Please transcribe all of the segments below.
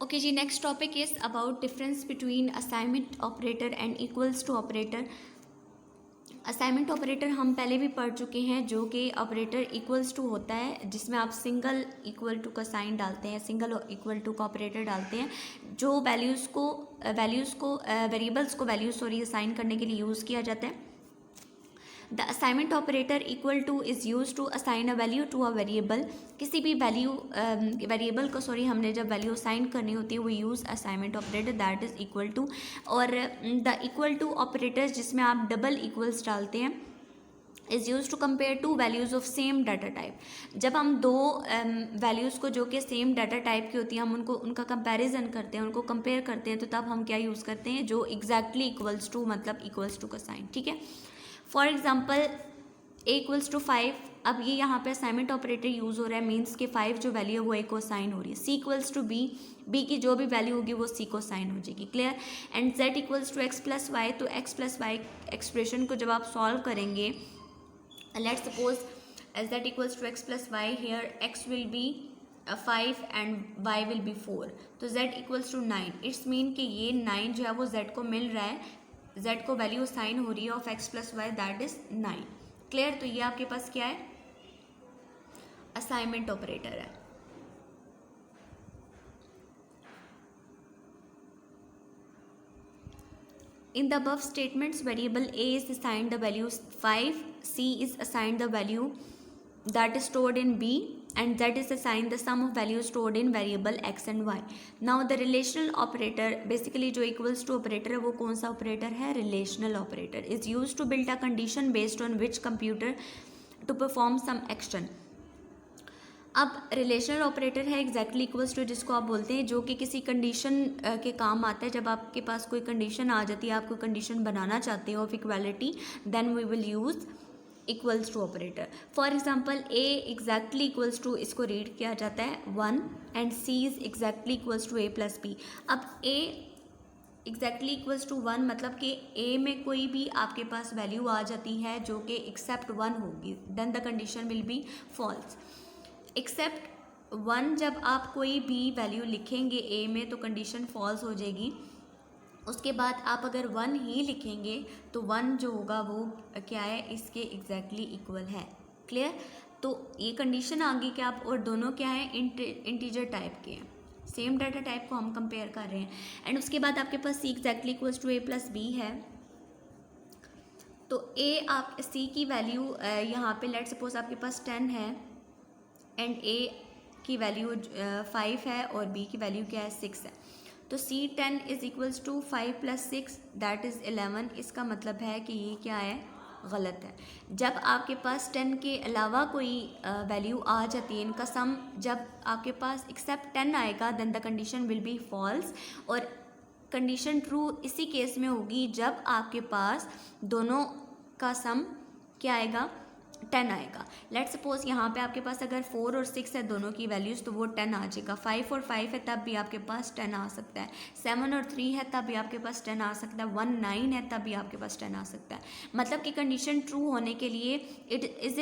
Okay जी, next topic is about difference between assignment operator and equals to operator. Assignment operator हम पहले भी पढ़ चुके हैं, जो कि ऑपरेटर इक्वल्स टू होता है, जिसमें आप सिंगल इक्वल टू का साइन डालते हैं, सिंगल इक्वल टू का ऑपरेटर डालते हैं, जो वेरिएबल्स को वैल्यूज असाइन करने के लिए यूज़ किया जाता है. The assignment operator equal to is use to assign a value to a variable. किसी भी वेरिएबल को हमने जब वैल्यू असाइन करनी होती है वो use assignment operator, that is equal to. और द इक्वल टू ऑपरेटर्स जिसमें आप डबल इक्वल्स डालते हैं is use to compare two values of same data type. जब हम दो वैल्यूज़ को जो कि सेम डाटा टाइप की होती हैं, हम उनका कंपैरिजन करते हैं, उनको कंपेयर करते हैं, तो तब हम क्या यूज़ करते हैं, जो एग्जैक्टली इक्वल्स टू, मतलब इक्वल्स टू का साइन. ठीक है. For example a equals to 5. अब ये यहाँ पे असाइनमेंट ऑपरेटर यूज़ हो रहा है, मीन्स के 5 जो वैल्यू है वो ए को असाइन हो रही है. सी इक्वल्स टू बी, बी की जो भी वैल्यू होगी वो सी को असाइन हो जाएगी. Clear. And z equals to x plus y. तो एक्स प्लस वाई एक्सप्रेशन को जब आप सॉल्व करेंगे, let's suppose z equals to x plus y, here x will be 5 and y will be 4. तो z equals to 9. It's mean कि ये 9 जो है वो z को मिल रहा है, z को वैल्यू साइन हो रही है of x plus y, that is 9. Clear. तो ये आपके पास क्या है, असाइनमेंट ऑपरेटर है. In the above statements, variable a is assigned the value 5, c is assigned the value that is stored in b, and z is assigned the sum of values stored in variable x and y. Now the relational operator, basically जो equals to operator है वो कौन सा operator है, relational operator, is used to build a condition based on which computer to perform some action. अब relational operator है exactly equals to, जिसको आप बोलते हैं, जो कि किसी कंडीशन के काम आता है. जब आपके पास कोई कंडीशन आ जाती है, आप कोई कंडीशन बनाना चाहते हो of equality, then we will use equals to operator. For example a exactly equals to, इसको रीड किया जाता है 1, and c is exactly equals to A plus b. अब ए एग्जैक्टली इक्वल्स टू 1 मतलब कि ए में कोई भी आपके पास वैल्यू आ जाती है जो कि एक्सेप्ट 1 होगी, then the condition will be false. Except 1 जब आप कोई भी वैल्यू लिखेंगे ए में तो कंडीशन फॉल्स हो जाएगी. उसके बाद आप अगर 1 ही लिखेंगे तो 1 जो होगा वो क्या है, इसके एग्जैक्टली इक्वल है. क्लियर. तो ये कंडीशन आ गई कि आप, और दोनों क्या है, इंटीजर टाइप के हैं, सेम डाटा टाइप को हम कंपेयर कर रहे हैं. एंड उसके बाद आपके पास C exactly equals to A plus B है. तो ए आप सी की वैल्यू यहाँ पे लेट सपोज आपके पास 10 है, एंड ए की वैल्यू 5 है और बी की वैल्यू क्या है, 6 है. तो c 10 is equals to 5 plus 6, that is 11. इसका मतलब है कि ये क्या है, गलत है. जब आपके पास 10 के अलावा कोई वैल्यू आ जाती है, इनका सम जब आपके पास एक्सेप्ट 10 आएगा, then the condition will be false. और कंडीशन ट्रू इसी केस में होगी जब आपके पास दोनों का सम क्या आएगा, 10 आएगा. लेट सपोज यहाँ पे आपके पास अगर 4 और 6 है दोनों की वैल्यूज़, तो वो 10 आ जाएगा. 5 और 5 है तब भी आपके पास 10 आ सकता है. 7 और 3 है तब भी आपके पास 10 आ सकता है. 1 9 है तब भी आपके पास 10 आ सकता है. मतलब कि कंडीशन ट्रू होने के लिए it is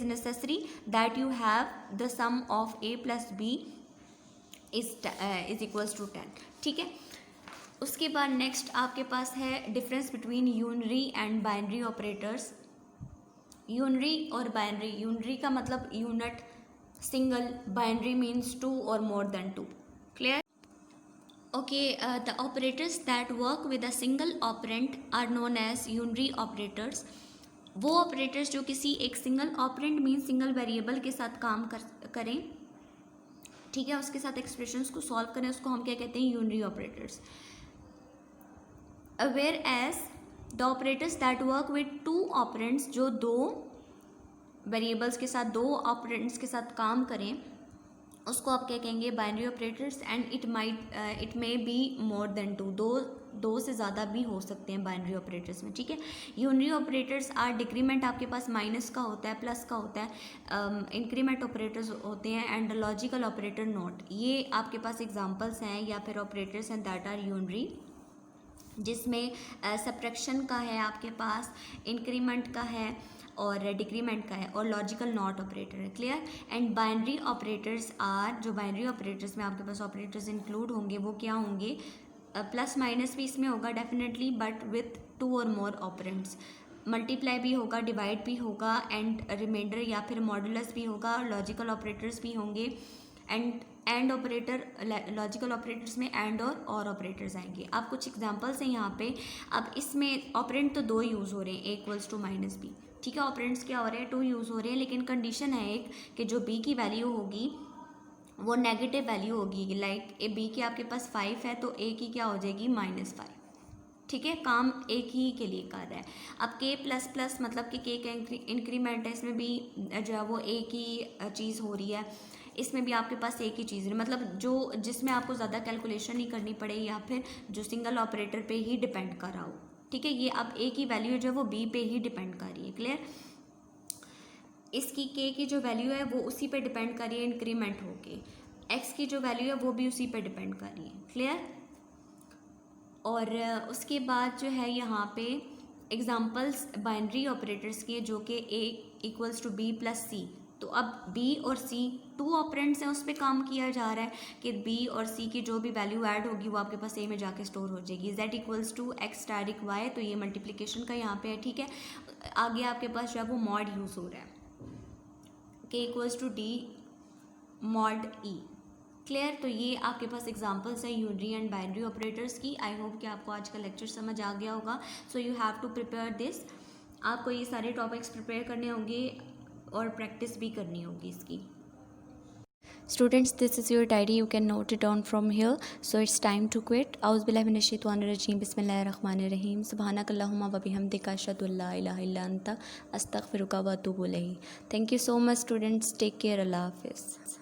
necessary that you have the sum of a plus b is equals to 10. ठीक है. उसके बाद नेक्स्ट आपके पास है difference between unary and binary operators. Unary और बाइनरी, यूनरी का मतलब यूनिट, सिंगल, बाइनरी मीन्स 2 और more than 2. Clear. Okay. The operators that work with a single operand are known as unary operators. वो operators जो किसी एक single operand means single variable के साथ काम करें, ठीक है, उसके साथ एक्सप्रेशंस को सॉल्व करें, उसको हम क्या कहते हैं, unary operators. Whereas the operators that work with 2 operands, जो 2 वेरिएबल्स के साथ, 2 ऑपरेंट्स के साथ काम करें, उसको आप क्या कहेंगे, binary operators. And it may be more than 2, दो से ज़्यादा भी हो सकते हैं बाइनरी ऑपरेटर्स में. ठीक है. यूनरी ऑपरेटर्स आर डिक्रीमेंट आपके पास माइनस का होता है, प्लस का होता है, इंक्रीमेंट ऑपरेटर्स होते हैं, एंड लॉजिकल ऑपरेटर नॉट. ये आपके पास एग्जांपल्स हैं या फिर ऑपरेटर्स हैं दैट आर यूनरी, जिसमें सब्ट्रैक्शन का है आपके पास, इंक्रीमेंट का है, और डिक्रीमेंट का है, और लॉजिकल नॉट ऑपरेटर है। Clear. And binary operators are, जो बाइनरी ऑपरेटर्स में आपके पास ऑपरेटर्स इंक्लूड होंगे वो क्या होंगे, प्लस माइनस भी इसमें होगा डेफिनेटली, बट विथ 2 और मोर ऑपरेंड्स। मल्टीप्लाई भी होगा, डिवाइड भी होगा, एंड रिमाइंडर या फिर मॉडुलस भी होगा, लॉजिकल ऑपरेटर्स भी होंगे, एंड ऑपरेटर, लॉजिकल ऑपरेटर्स में एंड और ऑपरेटर्स आएंगे। अब कुछ एग्जांपल्स हैं यहाँ पे। अब इसमें ऑपरेंड तो 2 यूज़ हो रहे हैं, ए इक्वल्स टू माइनस बी, ठीक है। ऑपरेंड्स क्या हो रहे हैं, 2 यूज़ हो रहे हैं, लेकिन कंडीशन है एक कि जो बी की वैल्यू होगी वो नेगेटिव वैल्यू होगी। लाइक ए बी के आपके पास 5 है तो ए की क्या हो जाएगी, -5, ठीक है। काम एक ही के लिए कर रहा है। अब के प्लस प्लस मतलब कि के का इंक्रीमेंट है, इसमें भी जो है वो एक ही चीज़ हो रही है, इसमें भी आपके पास एक ही चीज़ है, मतलब जो जिसमें आपको ज़्यादा कैलकुलेशन नहीं करनी पड़े या फिर जो सिंगल ऑपरेटर पे ही डिपेंड कर रहा हो, ठीक है। ये अब ए की वैल्यू जो है वो बी पे ही डिपेंड कर रही है। क्लियर। इसकी के की जो वैल्यू है वो उसी पे डिपेंड कर रही है इंक्रीमेंट होके, एक्स की जो वैल्यू है वो भी उसी पे डिपेंड कर रही है। क्लियर। और उसके बाद जो है यहाँ पे एग्जांपल्स बाइनरी ऑपरेटर्स के, जो कि ए इक्वल्स टू बी प्लस सी। तो अब बी और सी 2 ऑपरेंड्स हैं, उस पर काम किया जा रहा है कि बी और सी की जो भी वैल्यू ऐड होगी वो आपके पास ए में जाके स्टोर हो जाएगी। z इक्वल्स टू एक्स डायरिक वाई, तो ये मल्टीप्लिकेशन का यहाँ पे है, ठीक है। आगे आपके पास जो है वो मॉड यूज़ हो रहा है, k equals to d mod e. Clear. तो ये आपके पास एग्जांपल्स हैं यूनरी एंड बाइनरी ऑपरेटर्स की। आई होप कि आपको आज का लेक्चर समझ आ गया होगा। So you have to prepare this, आपको ये सारे टॉपिक्स प्रिपेयर करने होंगे और प्रैक्टिस भी करनी होगी इसकी। Students, this is your diary. You can note it down from here. So it's time to quit. Auzubillahi minash-shaytanir-rajim. Bismillahir-rahmanir-rahim. Subhanakallahumma wa bihamdika ashhadu an la ilaha illa anta astaghfiruka wa atubu ilayk. Thank you so much, students. Take care. Allah Hafiz.